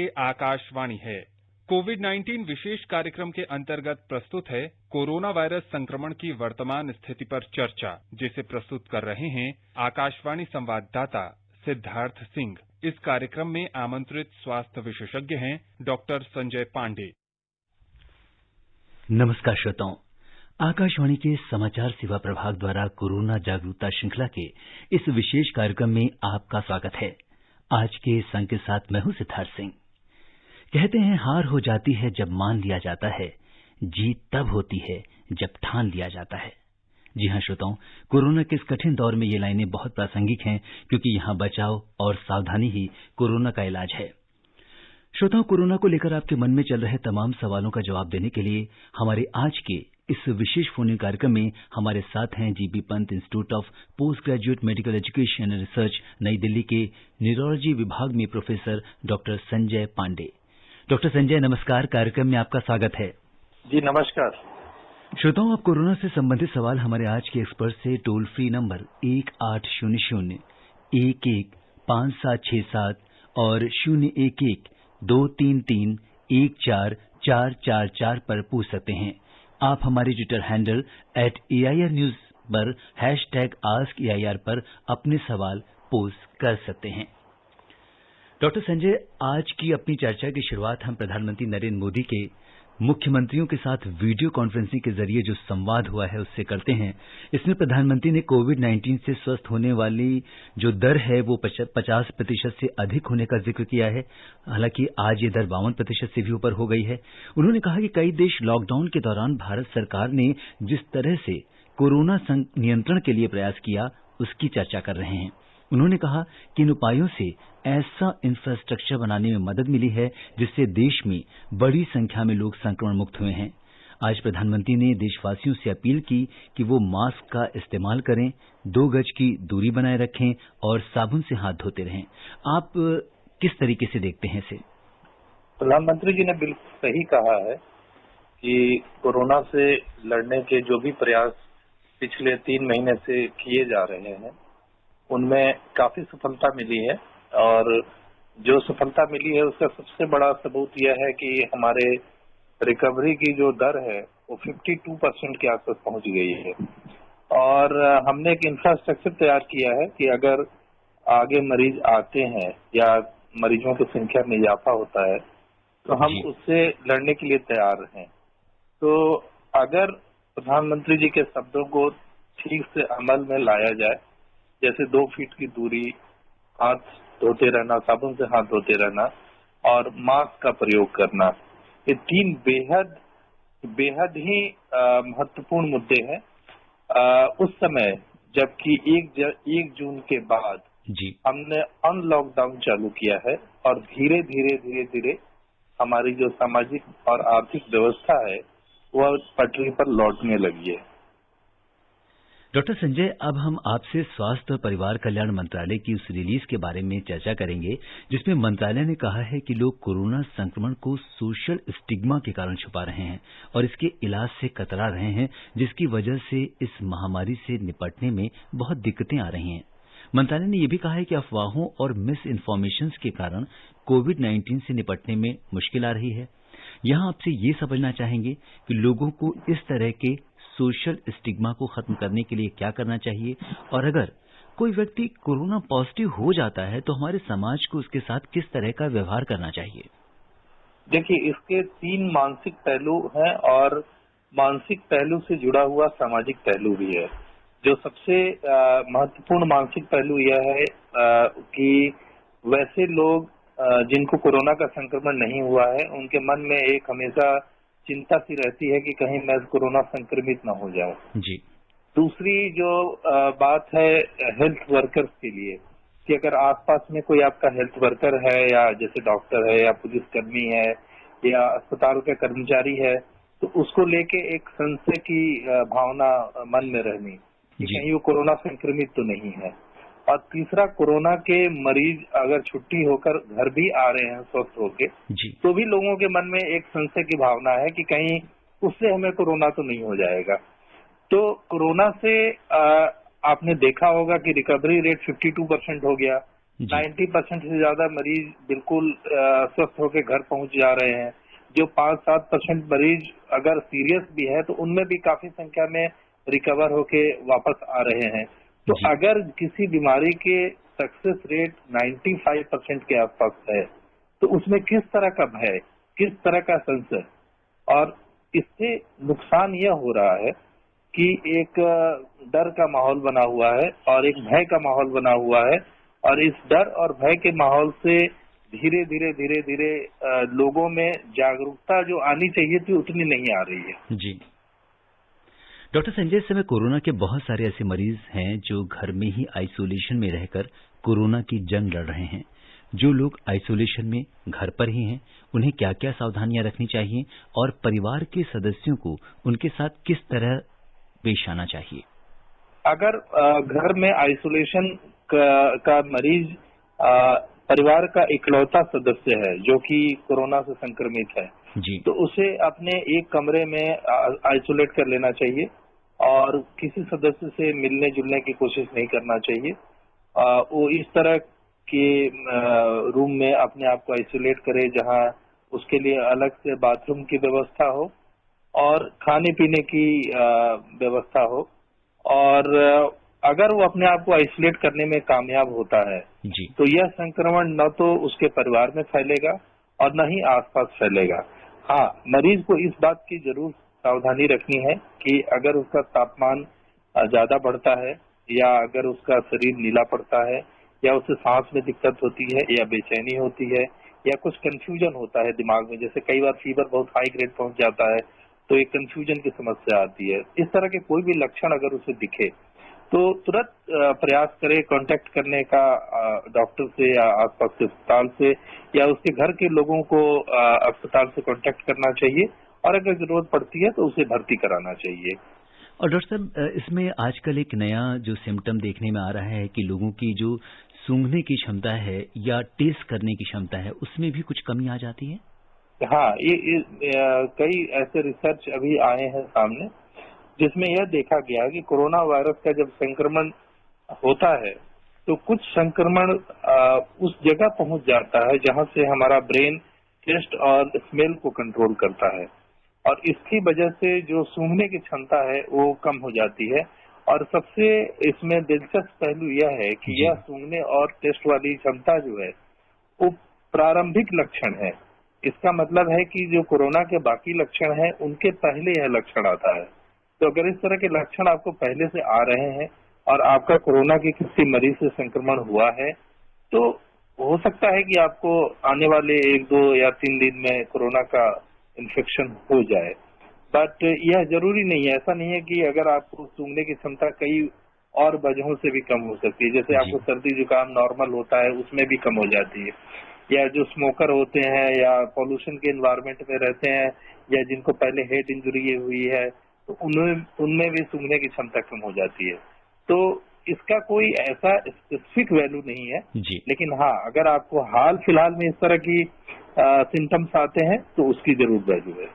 ये आकाशवाणी है। कोविड-19 विशेष कार्यक्रम के अंतर्गत प्रस्तुत है कोरोना वायरस संक्रमण की वर्तमान स्थिति पर चर्चा, जिसे प्रस्तुत कर रहे हैं आकाशवाणी संवाददाता सिद्धार्थ सिंह। इस कार्यक्रम में आमंत्रित स्वास्थ्य विशेषज्ञ हैं डॉक्टर संजय पांडे। नमस्कार श्रोताओं, आकाशवाणी के समाचार सेवा प्रभाग द्वारा कोरोना जागरूकता श्रृंखला के इस विशेष कार्यक्रम में आपका स्वागत है। आज के संग के साथ मैं हूं सिद्धार्थ सिंह। कहते हैं हार हो जाती है जब मान लिया जाता है, जीत तब होती है जब ठान लिया जाता है। जी हां श्रोताओं, कोरोना के इस कठिन दौर में ये लाइनें बहुत प्रासंगिक हैं, क्योंकि यहाँ बचाव और सावधानी ही कोरोना का इलाज है। श्रोताओं, कोरोना को लेकर आपके मन में चल रहे तमाम सवालों का जवाब देने के लिए हमारे आज के इस विशेष फोन कार्यक्रम में हमारे साथ हैं GB Pant Institute of Post Graduate Medical Education and Research New Delhi के न्यूरोलॉजी विभाग में professor doctor Sanjay Pandey. Doctor Sanjay नमस्कार, कार्यक्रम में आपका स्वागत है। जी नमस्कार। श्रोताओं, आप कोरोना से संबंधित सवाल हमारे आज के एक्सपर्ट से टोल फ्री नंबर 1800-11-5767 और 011-233-14444 पर पूछ सकते हैं। आप हमारे ट्विटर हैंडल @AIR News पर #AskAIR पर अपने सवाल पोस्ट कर सकते हैं। डॉक्टर संजय, आज की अपनी चर्चा की शुरुआत हम प्रधानमंत्री नरेंद्र मोदी के मुख्यमंत्रियों के साथ वीडियो कॉन्फ्रेंसिंग के जरिए जो संवाद हुआ है उससे करते हैं। इसमें प्रधानमंत्री ने कोविड-19 से स्वस्थ होने वाली जो दर है वो 50% से अधिक होने का जिक्र किया है। हालांकि आज ये दर 52% से भी ऊपर हो गई है। उन्होंने कहा कि कई देश लॉकडाउन के दौरान भारत सरकार ने जिस तरह से कोरोना नियंत्रण के लिए प्रयास किया उसकी चर्चा कर रहे हैं। उन्होंने कहा कि इन उपायों से ऐसा इंफ्रास्ट्रक्चर बनाने में मदद मिली है जिससे देश में बड़ी संख्या में लोग संक्रमण मुक्त हुए हैं। आज प्रधानमंत्री ने देशवासियों से अपील की कि वो मास्क का इस्तेमाल करें, 2 गज की दूरी बनाए रखें और साबुन से हाथ धोते रहें। आप किस तरीके से देखते हैं इसे? प्रधानमंत्री जी ने बिल्कुल सही कहा है कि कोरोना से लड़ने के जो भी प्रयास पिछले 3 महीने से किए जा रहे हैं उनमें काफी सफलता मिली है, और जो सफलता मिली है उसका सबसे बड़ा सबूत यह है कि हमारे रिकवरी की जो दर है वो 52% के आसपास पहुंच गई है। और हमने एक इंफ्रास्ट्रक्चर तैयार किया है कि अगर आगे मरीज आते हैं या मरीजों की संख्या में इजाफा होता है तो हम उससे लड़ने के लिए तैयार हैं। तो अगर प्रधानमंत्री जी के शब्दों को ठीक से अमल में लाया जाए, जैसे 2 फीट की दूरी, हाथ धोते रहना, साबुन से हाथ धोते रहना और मास्क का प्रयोग करना, ये 3 बेहद ही महत्वपूर्ण मुद्दे हैं। उस समय जबकि 1 जून के बाद हमने अनलॉकडाउन चालू किया है और धीरे धीरे हमारी जो सामाजिक और आर्थिक व्यवस्था है वह पटरी पर लौटने लगी है। डॉक्टर संजय, अब हम आपसे स्वास्थ्य और परिवार कल्याण मंत्रालय की उस रिलीज के बारे में चर्चा करेंगे जिसमें मंत्रालय ने कहा है कि लोग कोरोना संक्रमण को सोशल स्टिग्मा के कारण छुपा रहे हैं और इसके इलाज से कतरा रहे हैं, जिसकी वजह से इस महामारी से निपटने में बहुत दिक्कतें आ रही हैं। मंत्रालय ने यह भी कहा है कि अफवाहों और मिस इन्फॉर्मेशन के कारण कोविड-19 से निपटने में मुश्किल आ रही है। यहाँ आपसे ये समझना चाहेंगे कि लोगों को इस तरह के सोशल स्टिग्मा को खत्म करने के लिए क्या करना चाहिए, और अगर कोई व्यक्ति कोरोना पॉजिटिव हो जाता है तो हमारे समाज को उसके साथ किस तरह का व्यवहार करना चाहिए? देखिए, इसके 3 मानसिक पहलू हैं और मानसिक पहलू से जुड़ा हुआ सामाजिक पहलू भी है। जो सबसे महत्वपूर्ण मानसिक पहलू यह है कि वैसे लोग जिनको कोरोना का संक्रमण नहीं हुआ है उनके मन में एक हमेशा चिंता सी रहती है कि कहीं मैं कोरोना संक्रमित ना हो जाऊं। जी। दूसरी जो बात है हेल्थ वर्कर्स के लिए, कि अगर आसपास में कोई आपका हेल्थ वर्कर है या जैसे डॉक्टर है या पुलिसकर्मी है या अस्पताल का कर्मचारी है, तो उसको लेके एक संशय की भावना मन में रहनी कि कहीं वो कोरोना संक्रमित तो नहीं है। और तीसरा, कोरोना के मरीज अगर छुट्टी होकर घर भी आ रहे हैं स्वस्थ होके, तो भी लोगों के मन में एक संशय की भावना है कि कहीं उससे हमें कोरोना तो नहीं हो जाएगा। तो कोरोना से आपने देखा होगा कि रिकवरी रेट 52% हो गया, 90% से ज्यादा मरीज बिल्कुल स्वस्थ होकर घर पहुंच जा रहे हैं। जो 5-7% मरीज अगर सीरियस भी है तो उनमें भी काफी संख्या में रिकवर होके वापस आ रहे हैं। तो अगर किसी बीमारी के सक्सेस रेट 95% के आसपास है तो उसमें किस तरह का भय, किस तरह का संशय, और इससे नुकसान यह हो रहा है कि एक डर का माहौल बना हुआ है और एक भय का माहौल बना हुआ है, और इस डर और भय के माहौल से धीरे धीरे लोगों में जागरूकता जो आनी चाहिए थी उतनी नहीं आ रही है। जी डॉक्टर संजय, इस समय कोरोना के बहुत सारे ऐसे मरीज हैं जो घर में ही आइसोलेशन में रहकर कोरोना की जंग लड़ रहे हैं। जो लोग आइसोलेशन में घर पर ही हैं, उन्हें क्या क्या सावधानियां रखनी चाहिए और परिवार के सदस्यों को उनके साथ किस तरह पेश आना चाहिए? अगर घर में आइसोलेशन का मरीज परिवार का इकलौता सदस्य है जो कि कोरोना से संक्रमित है जी, तो उसे अपने एक कमरे में आइसोलेट कर लेना चाहिए और किसी सदस्य से मिलने जुलने की कोशिश नहीं करना चाहिए। वो इस तरह के रूम में अपने आप को आइसोलेट करे जहां उसके लिए अलग से बाथरूम की व्यवस्था हो और खाने पीने की व्यवस्था हो। और अगर वो अपने आप को आइसोलेट करने में कामयाब होता है जी, तो यह संक्रमण न तो उसके परिवार में फैलेगा और न ही आसपास फैलेगा। हाँ, मरीज को इस बात की जरूर सावधानी रखनी है कि अगर उसका तापमान ज्यादा बढ़ता है या अगर उसका शरीर नीला पड़ता है या उसे सांस में दिक्कत होती है या बेचैनी होती है या कुछ कंफ्यूजन होता है दिमाग में, जैसे कई बार फीवर बहुत हाई ग्रेड पहुंच जाता है तो एक कंफ्यूजन की समस्या आती है, इस तरह के कोई भी लक्षण अगर उसे दिखे तो तुरंत प्रयास करे कांटेक्ट करने का डॉक्टर से या आसपास के अस्पताल से, या उसके घर के लोगों को अस्पताल से कांटेक्ट करना चाहिए और अगर जरूरत पड़ती है तो उसे भर्ती कराना चाहिए। और डॉक्टर साहब, इसमें आजकल एक नया जो सिम्टम देखने में आ रहा है कि लोगों की जो सूंघने की क्षमता है या टेस्ट करने की क्षमता है उसमें भी कुछ कमी आ जाती है। हाँ, ये कई ऐसे रिसर्च अभी आए हैं सामने जिसमें यह देखा गया कि कोरोना वायरस का जब संक्रमण होता है तो कुछ संक्रमण उस जगह पहुंच जाता है जहां से हमारा ब्रेन टेस्ट और स्मेल को कंट्रोल करता है, और इसकी वजह से जो सूंघने की क्षमता है वो कम हो जाती है। और सबसे इसमें दिलचस्प पहलू यह है कि यह सूंघने और टेस्ट वाली क्षमता जो है वो प्रारंभिक लक्षण है। इसका मतलब है कि जो कोरोना के बाकी लक्षण हैं उनके पहले यह लक्षण आता है। तो अगर इस तरह के लक्षण आपको पहले से आ रहे हैं और आपका कोरोना के किसी मरीज से संक्रमण हुआ है तो हो सकता है कि आपको आने वाले 1, 2 या 3 दिन में कोरोना का इन्फेक्शन हो जाए, बट यह जरूरी नहीं है। ऐसा नहीं है कि अगर आपको सूंघने की क्षमता कई और वजहों से भी कम हो सकती है, जैसे आपको सर्दी जुकाम नॉर्मल होता है उसमें भी कम हो जाती है, या जो स्मोकर होते हैं या पॉल्यूशन के एनवायरनमेंट में रहते हैं या जिनको पहले हेड इंजरी हुई है तो उनमें भी सूंघने की क्षमता कम हो जाती है। तो इसका कोई ऐसा स्पेसिफिक वैल्यू नहीं है जी, लेकिन हाँ, अगर आपको हाल फिलहाल में इस तरह की सिम्टम्स आते हैं तो उसकी जरूर वैल्यू है।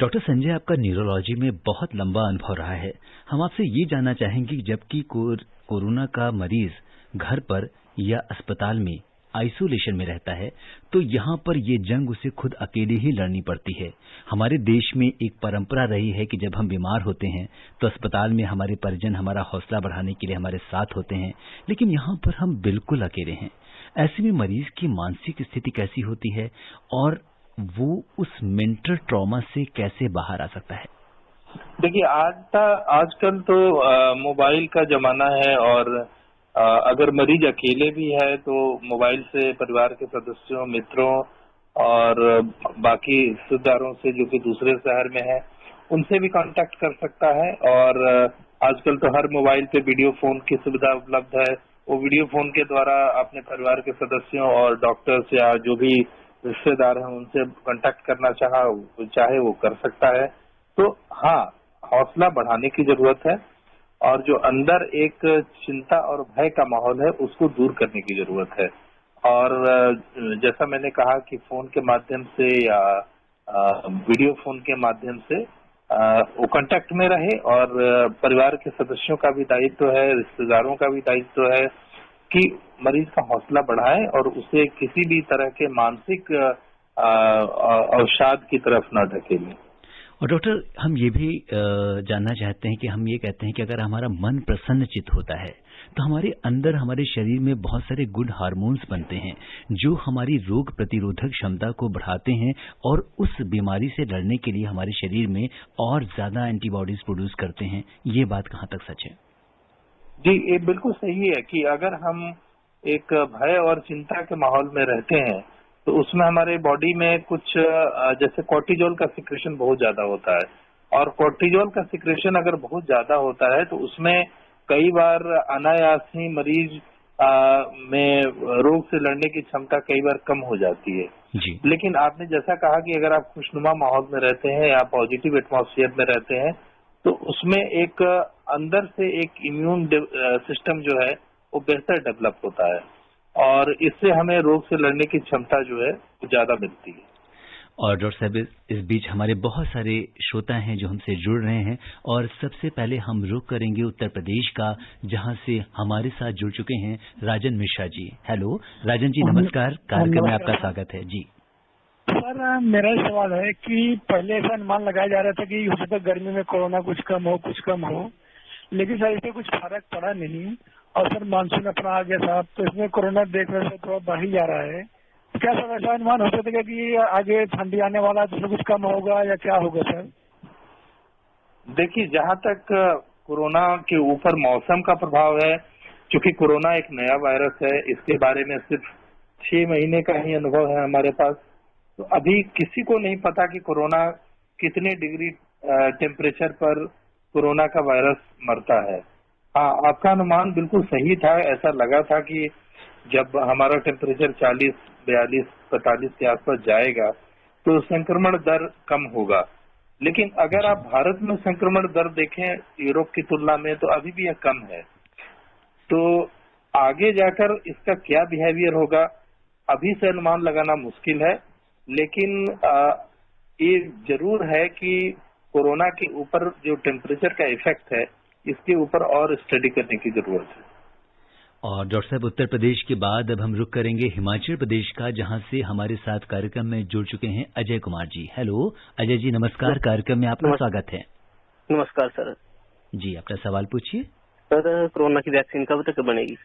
डॉक्टर संजय, आपका न्यूरोलॉजी में बहुत लंबा अनुभव रहा है। हम आपसे ये जानना चाहेंगे कि जबकि कोरोना का मरीज घर पर या अस्पताल में आइसोलेशन में रहता है तो यहाँ पर ये जंग उसे खुद अकेले ही लड़नी पड़ती है। हमारे देश में एक परंपरा रही है कि जब हम बीमार होते हैं तो अस्पताल में हमारे परिजन हमारा हौसला बढ़ाने के लिए हमारे साथ होते हैं, लेकिन यहाँ पर हम बिल्कुल अकेले हैं। ऐसे में मरीज की मानसिक स्थिति कैसी होती है और वो उस मेंटल ट्रॉमा से कैसे बाहर आ सकता है? देखिए, आजकल तो मोबाइल का जमाना है और अगर मरीज अकेले भी है तो मोबाइल से परिवार के सदस्यों, मित्रों और बाकी रिश्तेदारों से जो कि दूसरे शहर में है उनसे भी कांटेक्ट कर सकता है। और आजकल तो हर मोबाइल पे वीडियो फोन की सुविधा उपलब्ध है, वो वीडियो फोन के द्वारा अपने परिवार के सदस्यों और डॉक्टर्स या जो भी रिश्तेदार हैं उनसे कांटेक्ट करना चाहे वो कर सकता है। तो हाँ, हौसला बढ़ाने की जरूरत है और जो अंदर एक चिंता और भय का माहौल है उसको दूर करने की जरूरत है। और जैसा मैंने कहा कि फोन के माध्यम से या वीडियो फोन के माध्यम से वो कांटेक्ट में रहे और परिवार के सदस्यों का भी दायित्व है, रिश्तेदारों का भी दायित्व है कि मरीज का हौसला बढ़ाएं और उसे किसी भी तरह के मानसिक अवसाद की तरफ न धकेलें। और डॉक्टर, हम ये भी जानना चाहते हैं कि हम ये कहते हैं कि अगर हमारा मन प्रसन्नचित्त होता है तो हमारे अंदर, हमारे शरीर में बहुत सारे गुड हार्मोन्स बनते हैं जो हमारी रोग प्रतिरोधक क्षमता को बढ़ाते हैं और उस बीमारी से लड़ने के लिए हमारे शरीर में और ज्यादा एंटीबॉडीज प्रोड्यूस करते हैं। ये बात कहाँ तक सच है? जी, ये बिल्कुल सही है कि अगर हम एक भय और चिंता के माहौल में रहते हैं तो उसमें हमारे बॉडी में कुछ जैसे कोर्टिजोल का सिक्रेशन बहुत ज्यादा होता है, और कोर्टिजोल का सिक्रेशन अगर बहुत ज्यादा होता है तो उसमें कई बार अनायास ही मरीज में रोग से लड़ने की क्षमता कई बार कम हो जाती है जी। लेकिन आपने जैसा कहा कि अगर आप खुशनुमा माहौल में रहते हैं या पॉजिटिव एटमॉस्फेयर में रहते हैं तो उसमें एक अंदर से एक इम्यून सिस्टम जो है वो बेहतर डेवलप होता है और इससे हमें रोग से लड़ने की क्षमता जो है वो ज्यादा मिलती है। और डॉक्टर साहब, इस बीच हमारे बहुत सारे श्रोता हैं जो हमसे जुड़ रहे हैं और सबसे पहले हम रुख करेंगे उत्तर प्रदेश का, जहां से हमारे साथ जुड़ चुके हैं राजन मिश्रा जी। हेलो राजन जी, नमस्कार। कार्यक्रम में आपका स्वागत है जी। सर, मेरा सवाल है कि पहले ऐसा अनुमान लगाया जा रहा था कि हो सकता है गर्मी में कोरोना कुछ कम हो, लेकिन सर इससे कुछ फर्क पड़ा नहीं और सर मानसून अपना आ गया साहब, तो इसमें कोरोना देखने से थोड़ा बढ़ ही जा रहा है। क्या सर ऐसा अनुमान हो सकता है कि आगे ठंडी आने वाला है तो कुछ कम होगा या क्या होगा सर? देखिए, जहाँ तक कोरोना के ऊपर मौसम का प्रभाव है, क्योंकि कोरोना एक नया वायरस है, इसके बारे में सिर्फ 6 महीने का ही अनुभव है हमारे पास, तो अभी किसी को नहीं पता कि कोरोना कितने डिग्री टेम्परेचर पर कोरोना का वायरस मरता है। हाँ, आपका अनुमान बिल्कुल सही था। ऐसा लगा था कि जब हमारा टेम्परेचर 40, 42, 45 के आसपास जाएगा तो संक्रमण दर कम होगा, लेकिन अगर आप भारत में संक्रमण दर देखें यूरोप की तुलना में तो अभी भी यह कम है। तो आगे जाकर इसका क्या बिहेवियर होगा अभी से अनुमान लगाना मुश्किल है, लेकिन ये जरूर है कि कोरोना के ऊपर जो टेम्परेचर का इफेक्ट है इसके ऊपर और स्टडी करने की जरूरत है। और डॉक्टर साहब, उत्तर प्रदेश के बाद अब हम रुख करेंगे हिमाचल प्रदेश का, जहां से हमारे साथ कार्यक्रम में जुड़ चुके हैं अजय कुमार जी। हेलो अजय जी, नमस्कार। कार्यक्रम में आपका स्वागत है। नमस्कार सर जी, अपना सवाल पूछिए। सर, कोरोना की वैक्सीन कब तक बनेगी?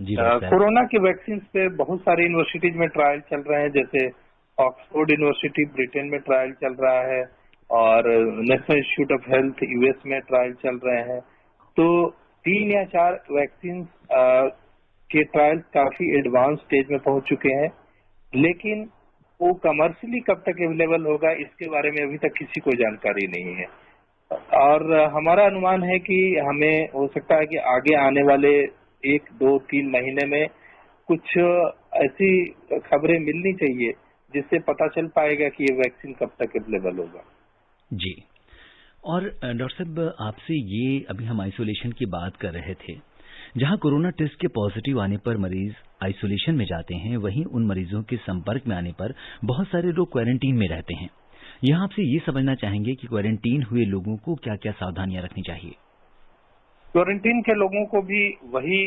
जी, कोरोना की वैक्सीन पे बहुत सारी यूनिवर्सिटीज में ट्रायल चल रहे हैं, जैसे ऑक्सफोर्ड यूनिवर्सिटी ब्रिटेन में ट्रायल चल रहा है और national institute of health US में ट्रायल चल रहे हैं। तो 3 या 4 वैक्सीन के ट्रायल्स काफी एडवांस स्टेज में पहुंच चुके हैं, लेकिन वो कमर्शियली कब तक अवेलेबल होगा इसके बारे में अभी तक किसी को जानकारी नहीं है। और हमारा अनुमान है कि हमें हो सकता है कि आगे आने वाले 1, 2, 3 महीने में कुछ ऐसी खबरें मिलनी चाहिए जिससे पता चल पाएगा कि ये वैक्सीन कब तक अवेलेबल होगा। जी। और डॉक्टर साहब, आपसे ये अभी हम आइसोलेशन की बात कर रहे थे, जहां कोरोना टेस्ट के पॉजिटिव आने पर मरीज आइसोलेशन में जाते हैं, वहीं उन मरीजों के संपर्क में आने पर बहुत सारे लोग क्वारंटीन में रहते हैं। यहाँ आपसे ये समझना चाहेंगे कि क्वारंटीन हुए लोगों को क्या क्या सावधानियां रखनी चाहिए? क्वारंटीन के लोगों को भी वही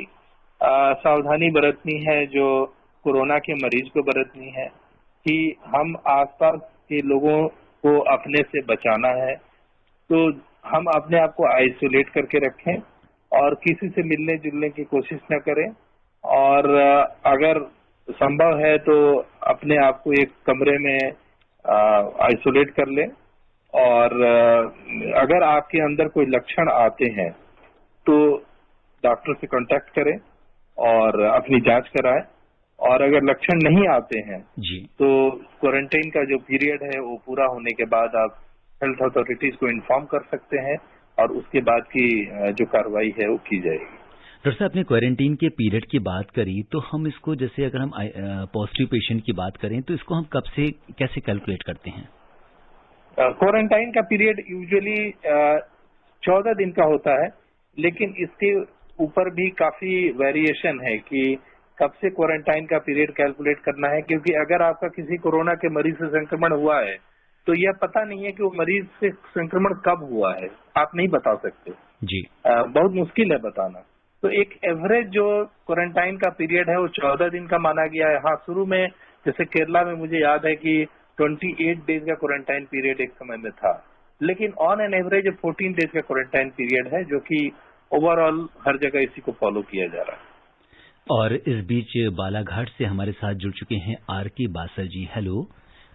सावधानी बरतनी है जो कोरोना के मरीज को बरतनी है, कि हम आसपास के लोगों को अपने से बचाना है। तो हम अपने आप को आइसोलेट करके रखें और किसी से मिलने जुलने की कोशिश न करें, और अगर संभव है तो अपने आप को एक कमरे में आइसोलेट कर लें। और अगर आपके अंदर कोई लक्षण आते हैं तो डॉक्टर से कांटेक्ट करें और अपनी जांच कराएं, और अगर लक्षण नहीं आते हैं जी, तो क्वारंटाइन का जो पीरियड है वो पूरा होने के बाद आप हेल्थ अथॉरिटीज को इन्फॉर्म कर सकते हैं और उसके बाद की जो कार्रवाई है वो की जाएगी। डॉक्टर साहब, आपने क्वारंटीन के पीरियड की बात करी, तो हम इसको, जैसे अगर हम पॉजिटिव पेशेंट की बात करें तो इसको हम कब से कैसे कैलकुलेट करते हैं? क्वारंटाइन का पीरियड यूजुअली 14 दिन का होता है, लेकिन इसके ऊपर भी काफी वेरिएशन है कि कब से क्वारंटाइन का पीरियड कैलकुलेट करना है, क्योंकि अगर आपका किसी कोरोना के मरीज से संक्रमण हुआ है तो यह पता नहीं है कि वो मरीज से संक्रमण कब हुआ है, आप नहीं बता सकते जी। बहुत मुश्किल है बताना। तो एक एवरेज जो क्वारंटाइन का पीरियड है वो 14 दिन का माना गया है। हाँ, शुरू में जैसे केरला में मुझे याद है कि 28 डेज का क्वारंटाइन पीरियड एक समय में था, लेकिन ऑन एन एवरेज 14 डेज का क्वारंटाइन पीरियड है, जो कि ओवरऑल हर जगह इसी को फॉलो किया जा रहा है। और इस बीच बालाघाट से हमारे साथ जुड़ चुके हैं R.K. बासल जी। हेलो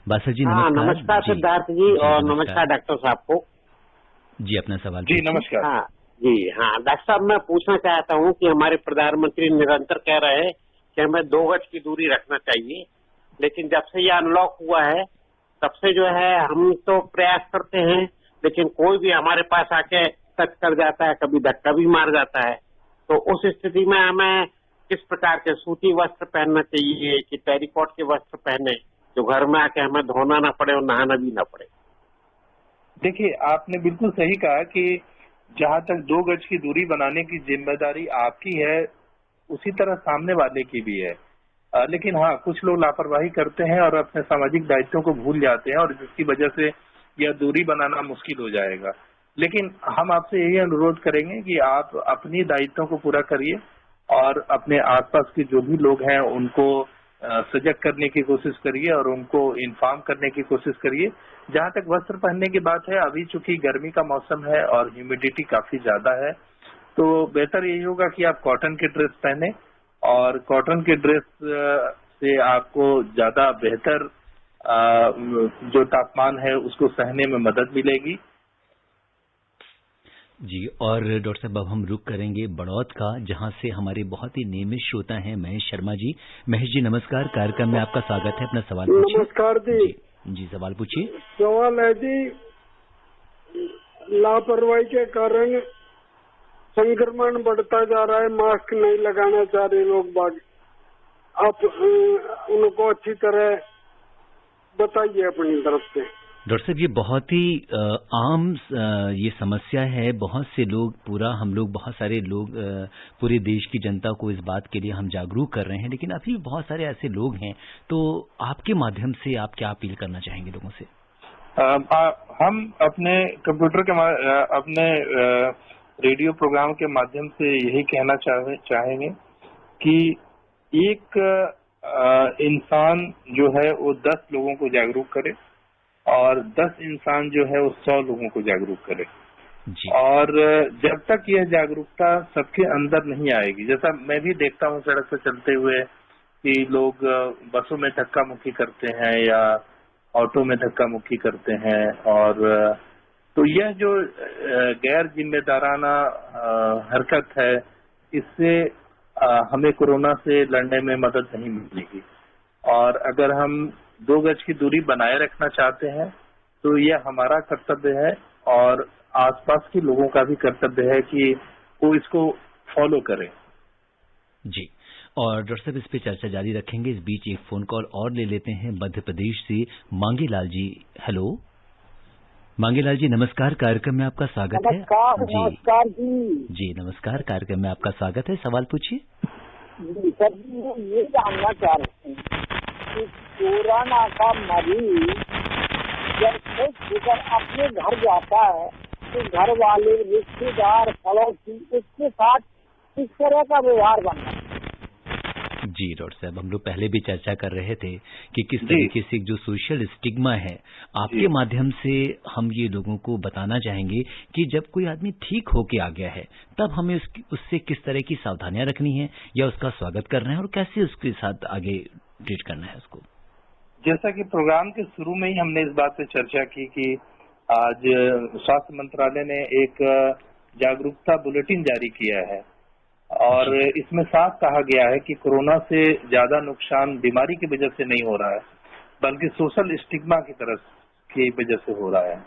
बासल जी, नमस्कार। नमस्कार सिद्धार्थ जी और नमस्कार डॉक्टर साहब को। जी, अपना सवाल जी नमस्कार। हाँ जी, हाँ डॉक्टर साहब, मैं पूछना चाहता हूँ कि हमारे प्रधानमंत्री निरंतर कह रहे हैं कि हमें 2 गज की दूरी रखना चाहिए, लेकिन जब से ये अनलॉक हुआ है तब से जो है हम तो प्रयास करते हैं, लेकिन कोई भी हमारे पास आके टच कर जाता है, कभी धक्का भी मार जाता है। तो उस स्थिति में हमें किस प्रकार के सूती वस्त्र पहनना चाहिए कि टेरिकॉट के वस्त्र पहने, जो घर में आके हमें धोना ना पड़े और नहाना भी ना पड़े? देखिए, आपने बिल्कुल सही कहा कि जहां तक 2 गज की दूरी बनाने की जिम्मेदारी आपकी है, उसी तरह सामने वाले की भी है। लेकिन हाँ, कुछ लोग लापरवाही करते हैं और अपने सामाजिक दायित्वों को भूल जाते हैं, और जिसकी वजह से यह दूरी बनाना मुश्किल हो जाएगा। लेकिन हम आपसे यही अनुरोध करेंगे कि आप अपनी दायित्वों को पूरा करिए और अपने आसपास के जो भी लोग हैं उनको सजग करने की कोशिश करिए और उनको इन्फॉर्म करने की कोशिश करिए। जहां तक वस्त्र पहनने की बात है, अभी चूंकि गर्मी का मौसम है और ह्यूमिडिटी काफी ज्यादा है, तो बेहतर यही होगा कि आप कॉटन के ड्रेस पहने, और कॉटन के ड्रेस से आपको ज्यादा बेहतर जो तापमान है उसको सहने में मदद मिलेगी। जी, और डॉक्टर साहब अब हम रुक करेंगे बड़ौत का, जहां से हमारे बहुत ही नियमित श्रोता हैं महेश शर्मा जी। महेश जी नमस्कार, कार्यक्रम में आपका स्वागत है, अपना सवाल पूछिए। नमस्कार जी। जी सवाल पूछिए। सवाल है जी, लापरवाही के कारण संक्रमण बढ़ता जा रहा है, मास्क नहीं लगाना चाह रहे लोग बाग, आप उनको अच्छी तरह बताइए अपनी तरफ से। डॉक्टर साहब, ये बहुत ही आम ये समस्या है। बहुत से लोग बहुत सारे लोग पूरे देश की जनता को इस बात के लिए हम जागरूक कर रहे हैं, लेकिन अभी बहुत सारे ऐसे लोग हैं। तो आपके माध्यम से आप क्या अपील करना चाहेंगे लोगों से? हम अपने कंप्यूटर के अपने रेडियो प्रोग्राम के माध्यम से यही कहना चाहेंगे कि एक इंसान जो है वो 10 लोगों को जागरूक करे, और 10 इंसान जो है वो 100 लोगों को जागरूक करे। और जब तक यह जागरूकता सबके अंदर नहीं आएगी, जैसा मैं भी देखता हूँ सड़क पर चलते हुए कि लोग बसों में धक्का मुक्की करते हैं या ऑटो में धक्का मुक्की करते हैं, और तो यह जो गैर जिम्मेदाराना हरकत है, इससे हमें कोरोना से लड़ने में मदद नहीं मिलेगी। और अगर हम 2 गज की दूरी बनाए रखना चाहते हैं तो यह हमारा कर्तव्य है, और आसपास के लोगों का भी कर्तव्य है कि वो इसको फॉलो करें। जी, और डॉक्टर साहब इस पे चर्चा जारी रखेंगे। इस बीच एक फोन कॉल और ले लेते हैं मध्य प्रदेश से मांगेलाल जी। हेलो मांगेलाल जी नमस्कार, कार्यक्रम में आपका स्वागत है। नमस्कार जी। जी नमस्कार, कार्यक्रम में आपका स्वागत है, सवाल पूछिए। सर जी, ये जानना चाह रहे हैं कि कोरोना का मरीज जब अपने घर जाता है तो घर वाले, रिश्तेदार, पड़ोसी उसके साथ किस तरह का व्यवहार बनना है? जी डॉक्टर साहब, हम लोग पहले भी चर्चा कर रहे थे कि किस तरीके से जो सोशल स्टिग्मा है, आपके माध्यम से हम ये लोगों को बताना चाहेंगे कि जब कोई आदमी ठीक होके आ गया है तब हमें उससे किस तरह की सावधानियां रखनी है या उसका स्वागत करना है और कैसे उसके साथ आगे ट्रीट करना है उसको। जैसा कि प्रोग्राम के शुरू में ही हमने इस बात पे चर्चा की कि आज स्वास्थ्य मंत्रालय ने एक जागरूकता बुलेटिन जारी किया है, और इसमें साफ कहा गया है कि कोरोना से ज्यादा नुकसान बीमारी की वजह से नहीं हो रहा है, बल्कि सोशल स्टिग्मा की वजह से हो रहा है।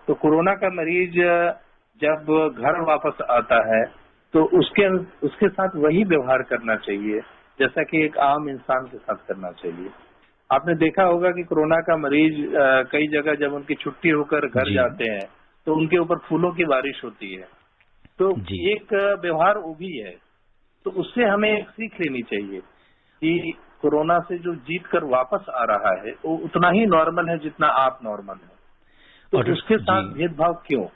तो कोरोना का मरीज जब घर वापस आता है तो उसके साथ वही व्यवहार करना चाहिए जैसा कि एक आम इंसान के साथ करना चाहिए। आपने देखा होगा कि कोरोना का मरीज कई जगह जब उनकी छुट्टी होकर घर जाते हैं तो उनके ऊपर फूलों की बारिश होती है, तो एक व्यवहार वो भी है। तो उससे हमें एक सीख लेनी चाहिए कि कोरोना से जो जीत कर वापस आ रहा है वो उतना ही नॉर्मल है जितना आप नॉर्मल है, तो उसके साथ भेदभाव क्यों।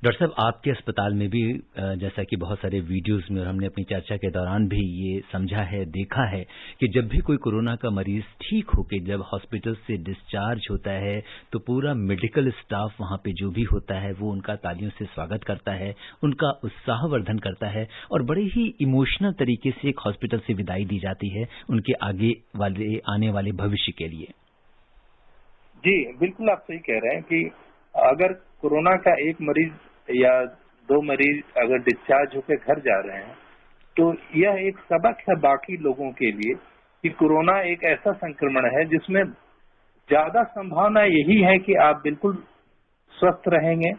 डॉक्टर साहब, आपके अस्पताल में भी जैसा कि बहुत सारे वीडियोस में और हमने अपनी चर्चा के दौरान भी ये समझा है, देखा है कि जब भी कोई कोरोना का मरीज ठीक होकर जब हॉस्पिटल से डिस्चार्ज होता है तो पूरा मेडिकल स्टाफ वहां पे जो भी होता है वो उनका तालियों से स्वागत करता है, उनका उत्साहवर्धन करता है और बड़े ही इमोशनल तरीके से एक हॉस्पिटल से विदाई दी जाती है उनके आने वाले भविष्य के लिए। जी बिल्कुल, आप सही कह रहे हैं कि अगर कोरोना का एक मरीज या 2 मरीज अगर डिस्चार्ज होकर घर जा रहे हैं तो यह एक सबक है बाकी लोगों के लिए कि कोरोना एक ऐसा संक्रमण है जिसमें ज्यादा संभावना यही है कि आप बिल्कुल स्वस्थ रहेंगे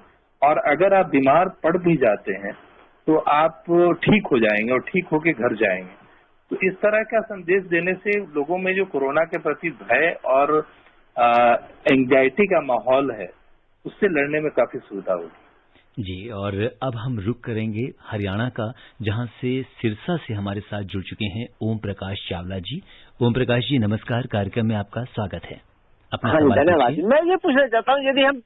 और अगर आप बीमार पड़ भी जाते हैं तो आप ठीक हो जाएंगे और ठीक होके घर जाएंगे। तो इस तरह का संदेश देने से लोगों में जो कोरोना के प्रति भय और एंजाइटी का माहौल है उससे लड़ने में काफी सुविधा होगी। जी, और अब हम रुक करेंगे हरियाणा का, जहां से सिरसा से हमारे साथ जुड़ चुके हैं ओम प्रकाश चावला जी। ओम प्रकाश जी नमस्कार, कार्यक्रम में आपका स्वागत है। अपना सवाल धन्यवाद। मैं ये पूछना चाहता हूँ, यदि हम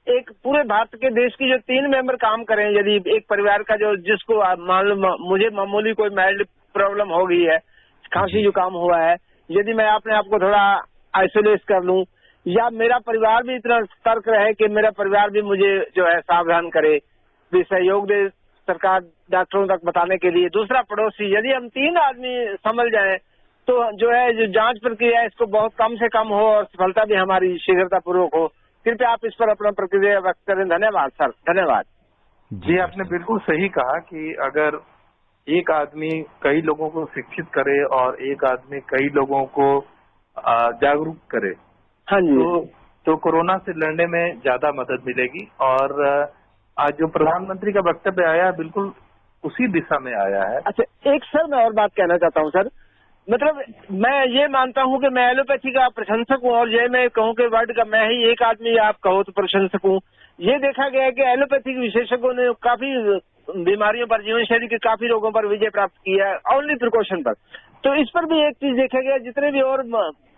एक पूरे भारत के देश की जो 3 मेंबर काम करें, यदि एक परिवार का जो जिसको मान लो मुझे मामूली कोई माइल्ड प्रॉब्लम हो गई है, खांसी जुकाम हुआ है, यदि मैं अपने आप को थोड़ा आइसोलेट कर लूं या मेरा परिवार भी इतना सतर्क रहे कि मेरा परिवार भी मुझे जो है सावधान करे, भी सहयोग दे सरकार डॉक्टरों तक बताने के लिए, दूसरा पड़ोसी, यदि हम 3 आदमी समझ जाएं तो जो है जो जांच प्रक्रिया है इसको बहुत कम से कम हो और सफलता भी हमारी शीघ्रता पूर्वक हो। कृपया आप इस पर अपना प्रतिक्रिया व्यक्त करें। धन्यवाद सर। धन्यवाद जी, आपने बिल्कुल सही कहा कि अगर एक आदमी कई लोगों को शिक्षित करे और एक आदमी कई लोगों को जागरूक करे, हाँ जी, तो कोरोना से लड़ने में ज्यादा मदद मिलेगी। और आज जो प्रधानमंत्री का वक्तव्य आया बिल्कुल उसी दिशा में आया है। अच्छा, एक सर मैं और बात कहना चाहता हूँ सर, मतलब मैं ये मानता हूँ कि मैं एलोपैथी का प्रशंसक हूँ और ये मैं कहूँ कि वर्ल्ड का मैं ही एक आदमी आप कहो तो प्रशंसक हूँ। ये देखा गया है कि एलोपैथी के विशेषज्ञों ने काफी बीमारियों पर, जीवन शैली के काफी रोगों पर विजय प्राप्त किया है, ओनली प्रिकॉशन पर। तो इस पर भी एक चीज देखा गया, जितने भी और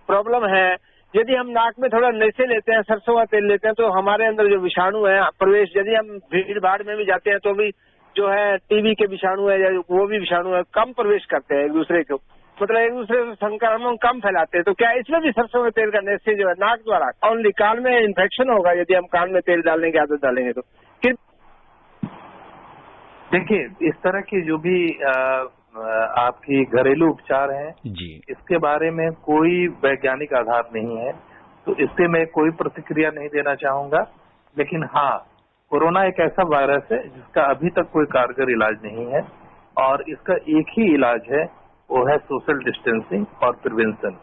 प्रॉब्लम है, यदि हम नाक में थोड़ा नेसे लेते हैं, सरसों का तेल लेते हैं तो हमारे अंदर जो विषाणु है प्रवेश, यदि हम भीड़ भाड़ में भी जाते हैं तो भी जो है टीबी के विषाणु है या वो भी विषाणु है कम प्रवेश करते हैं एक दूसरे को, मतलब एक दूसरे से संक्रमण कम फैलाते हैं। तो क्या इसमें भी सरसों के तेल का नेसे जो है नाक द्वारा ओनली कान में इन्फेक्शन होगा यदि हम कान में तेल डालने की आदत डालेंगे तो? देखिए, इस तरह की जो भी आपकी घरेलू उपचार हैं जी, इसके बारे में कोई वैज्ञानिक आधार नहीं है, तो इससे मैं कोई प्रतिक्रिया नहीं देना चाहूंगा। लेकिन हाँ, कोरोना एक ऐसा वायरस है जिसका अभी तक कोई कारगर इलाज नहीं है और इसका एक ही इलाज है, वो है सोशल डिस्टेंसिंग और प्रिवेंशन।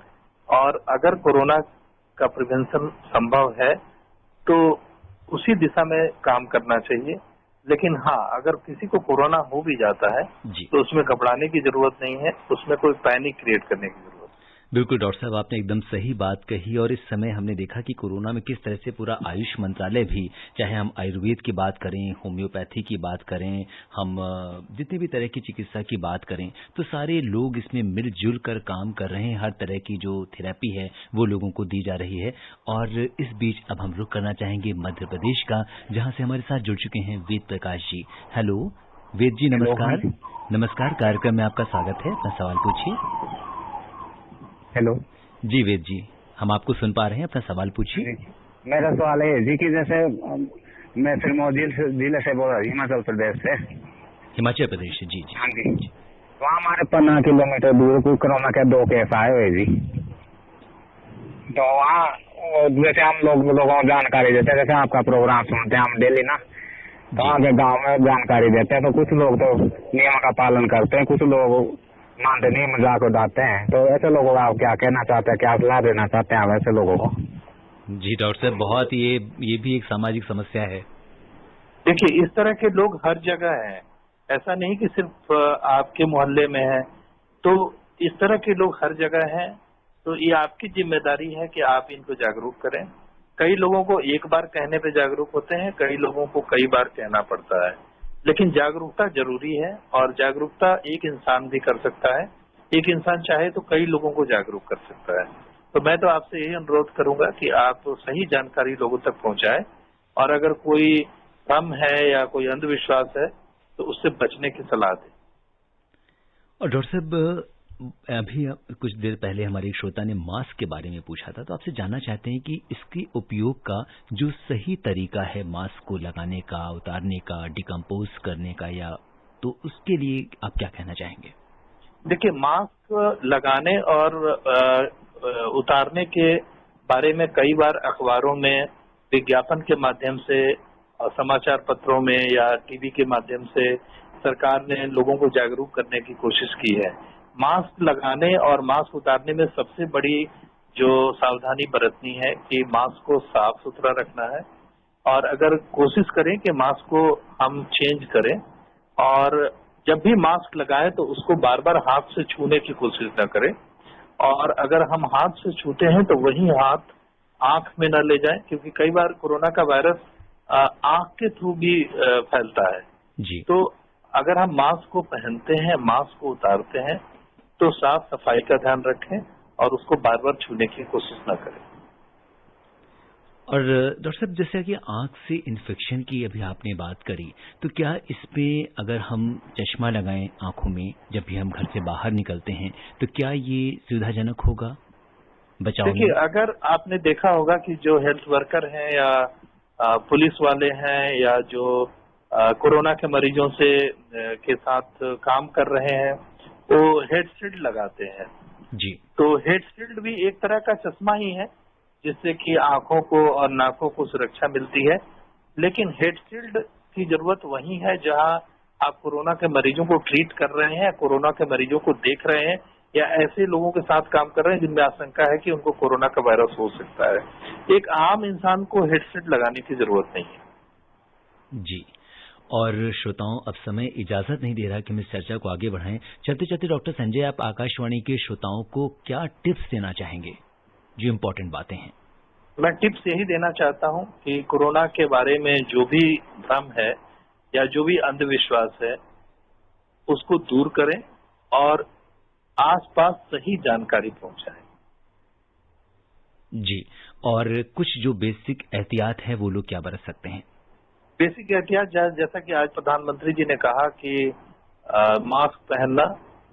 और अगर कोरोना का प्रिवेंशन संभव है तो उसी दिशा में काम करना चाहिए। लेकिन हाँ, अगर किसी को कोरोना हो भी जाता है तो उसमें घबराने की जरूरत नहीं है, उसमें कोई पैनिक क्रिएट करने की जरूरत। बिल्कुल डॉक्टर साहब, आपने एकदम सही बात कही। और इस समय हमने देखा कि कोरोना में किस तरह से पूरा आयुष मंत्रालय भी, चाहे हम आयुर्वेद की बात करें, होम्योपैथी की बात करें, हम जितनी भी तरह की चिकित्सा की बात करें, तो सारे लोग इसमें मिलजुल कर काम कर रहे हैं। हर तरह की जो थेरेपी है वो लोगों को दी जा रही है। और इस बीच अब हम रुक करना चाहेंगे मध्य प्रदेश का, जहाँ से हमारे साथ जुड़ चुके हैं वेद प्रकाश जी। हेलो वेद जी, नमस्कार। नमस्कार, कार्यक्रम में आपका स्वागत है, अपना सवाल पूछिए। हेलो जी वेद जी, हम आपको सुन पा रहे हैं, अपना सवाल पूछिए। मेरा सवाल है जी कि जैसे मैं फिल्मों जिले से बोल रहा हूँ, हिमाचल प्रदेश से। हिमाचल प्रदेश से? जी जी। हाँ जी, वहाँ हमारे 15 किलोमीटर दूर कोई कोरोना के 2 केस आए हुए जी। तो वहाँ जैसे हम लोगों को जानकारी देते हैं, जैसे आपका प्रोग्राम सुनते हैं हम डेली ना, तो वहाँ के गाँव में जानकारी देते हैं। तो कुछ लोग तो नियम का पालन करते हैं, कुछ लोग मानते नहीं, मजाक उड़ाते हैं। तो ऐसे लोगों को आप क्या कहना चाहते हैं, क्या सलाह देना चाहते हैं आप ऐसे लोगों को? जी डॉक्टर साहब, बहुत ये भी एक सामाजिक समस्या है। देखिए, इस तरह के लोग हर जगह हैं, ऐसा नहीं कि सिर्फ आपके मोहल्ले में है। तो इस तरह के लोग हर जगह हैं, तो ये आपकी जिम्मेदारी है कि आप इनको जागरूक करें। कई लोगों को एक बार कहने पे जागरूक होते हैं, कई लोगों को कई बार कहना पड़ता है, लेकिन जागरूकता जरूरी है। और जागरूकता एक इंसान भी कर सकता है, एक इंसान चाहे तो कई लोगों को जागरूक कर सकता है। तो मैं तो आपसे यही अनुरोध करूंगा कि आप सही जानकारी लोगों तक पहुंचाएं। और अगर कोई भ्रम है या कोई अंधविश्वास है तो उससे बचने की सलाह दें। और डॉक्टर साहब, अभी कुछ देर पहले हमारे एक श्रोता ने मास्क के बारे में पूछा था, तो आपसे जानना चाहते हैं कि इसके उपयोग का जो सही तरीका है मास्क को लगाने का, उतारने का, डिकम्पोज करने का, या तो उसके लिए आप क्या कहना चाहेंगे? देखिए, मास्क लगाने और उतारने के बारे में कई बार अखबारों में विज्ञापन के माध्यम से, समाचार पत्रों में या टीवी के माध्यम से सरकार ने लोगों को जागरूक करने की कोशिश की है। मास्क लगाने और मास्क उतारने में सबसे बड़ी जो सावधानी बरतनी है कि मास्क को साफ सुथरा रखना है, और अगर कोशिश करें कि मास्क को हम चेंज करें, और जब भी मास्क लगाएं तो उसको बार बार हाथ से छूने की कोशिश न करें, और अगर हम हाथ से छूते हैं तो वही हाथ आंख में न ले जाएं, क्योंकि कई बार कोरोना का वायरस आंख के थ्रू भी फैलता है जी। तो अगर हम मास्क को पहनते हैं, मास्क को उतारते हैं, तो साफ सफाई का ध्यान रखें और उसको बार बार छूने की कोशिश न करें। और डॉक्टर साहब, जैसे कि आंख से इन्फेक्शन की अभी आपने बात करी, तो क्या इसमें अगर हम चश्मा लगाएं आंखों में जब भी हम घर से बाहर निकलते हैं, तो क्या ये सुविधाजनक होगा बचाव में? देखिए, अगर आपने देखा होगा कि जो हेल्थ वर्कर हैं या पुलिस वाले हैं या जो कोरोना के मरीजों से के साथ काम कर रहे हैं, वो हेड शील्ड लगाते हैं जी। तो हेड शील्ड भी एक तरह का चश्मा ही है जिससे कि आंखों को और नाकों को सुरक्षा मिलती है, लेकिन हेड शील्ड की जरूरत वहीं है जहां आप कोरोना के मरीजों को ट्रीट कर रहे हैं, कोरोना के मरीजों को देख रहे हैं, या ऐसे लोगों के साथ काम कर रहे हैं जिनमें आशंका है कि उनको कोरोना का वायरस हो सकता है। एक आम इंसान को हेड शील्ड लगाने की जरूरत नहीं है। जी। और श्रोताओं, अब समय इजाजत नहीं दे रहा कि हम इस चर्चा को आगे बढ़ाएं। चलते चलते डॉक्टर संजय, आप आकाशवाणी के श्रोताओं को क्या टिप्स देना चाहेंगे, जो इम्पोर्टेंट बातें हैं? मैं टिप्स यही देना चाहता हूं कि कोरोना के बारे में जो भी भ्रम है या जो भी अंधविश्वास है उसको दूर करें और आसपास सही जानकारी पहुंचाएं। जी। और कुछ जो बेसिक एहतियात है वो लोग क्या बरत सकते हैं? बेसिक एहतियात जैसा कि आज प्रधानमंत्री जी ने कहा कि मास्क पहनना,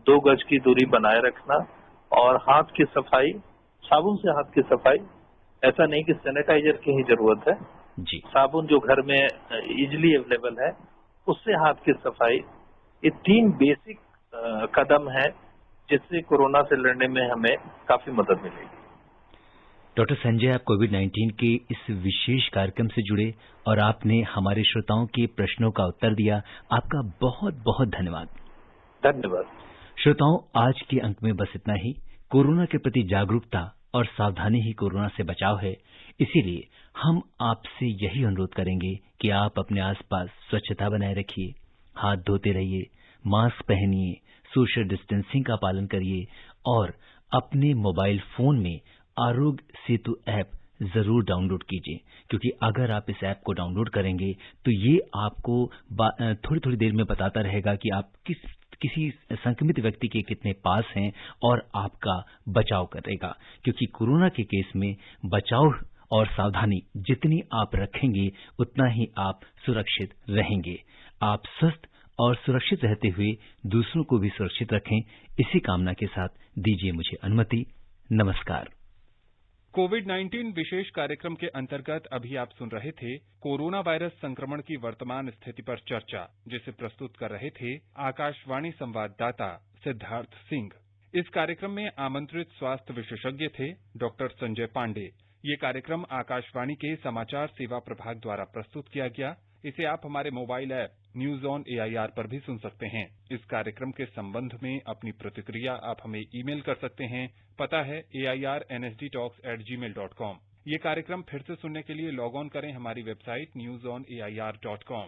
2 गज की दूरी बनाए रखना और हाथ की सफाई, साबुन से हाथ की सफाई, ऐसा नहीं कि सैनिटाइजर की ही जरूरत है जी। साबुन जो घर में इजिली अवेलेबल है उससे हाथ की सफाई, ये 3 बेसिक कदम है जिससे कोरोना से लड़ने में हमें काफी मदद मिलेगी। डॉक्टर संजय, आप कोविड-19 के इस विशेष कार्यक्रम से जुड़े और आपने हमारे श्रोताओं के प्रश्नों का उत्तर दिया, आपका बहुत बहुत धन्यवाद। धन्यवाद। श्रोताओं, आज के अंक में बस इतना ही। कोरोना के प्रति जागरूकता और सावधानी ही कोरोना से बचाव है, इसीलिए हम आपसे यही अनुरोध करेंगे कि आप अपने आसपास स्वच्छता बनाए रखिए, हाथ धोते रहिए, मास्क पहनिए, सोशल डिस्टेंसिंग का पालन करिए और अपने मोबाइल फोन में आरोग्य सेतु ऐप जरूर डाउनलोड कीजिए, क्योंकि अगर आप इस ऐप को डाउनलोड करेंगे तो ये आपको थोड़ी थोड़ी देर में बताता रहेगा कि आप किसी संक्रमित व्यक्ति के कितने पास हैं और आपका बचाव करेगा, क्योंकि कोरोना के केस में बचाव और सावधानी जितनी आप रखेंगे उतना ही आप सुरक्षित रहेंगे। आप स्वस्थ और सुरक्षित रहते हुए दूसरों को भी सुरक्षित रखें, इसी कामना के साथ दीजिए मुझे अनुमति। नमस्कार। कोविड-19 विशेष कार्यक्रम के अंतर्गत अभी आप सुन रहे थे कोरोना वायरस संक्रमण की वर्तमान स्थिति पर चर्चा, जिसे प्रस्तुत कर रहे थे आकाशवाणी संवाददाता सिद्धार्थ सिंह। इस कार्यक्रम में आमंत्रित स्वास्थ्य विशेषज्ञ थे डॉक्टर संजय पांडे। ये कार्यक्रम आकाशवाणी के समाचार सेवा प्रभाग द्वारा प्रस्तुत किया गया। इसे आप हमारे mobile app news on AIR पर भी सुन सकते हैं। इस कार्यक्रम के संबंध में अपनी प्रतिक्रिया आप हमें ईमेल कर सकते हैं। पता है airnsdtalks@gmail.com। ये कार्यक्रम फिर से सुनने के लिए लॉग ऑन करें हमारी वेबसाइट newsonair.com।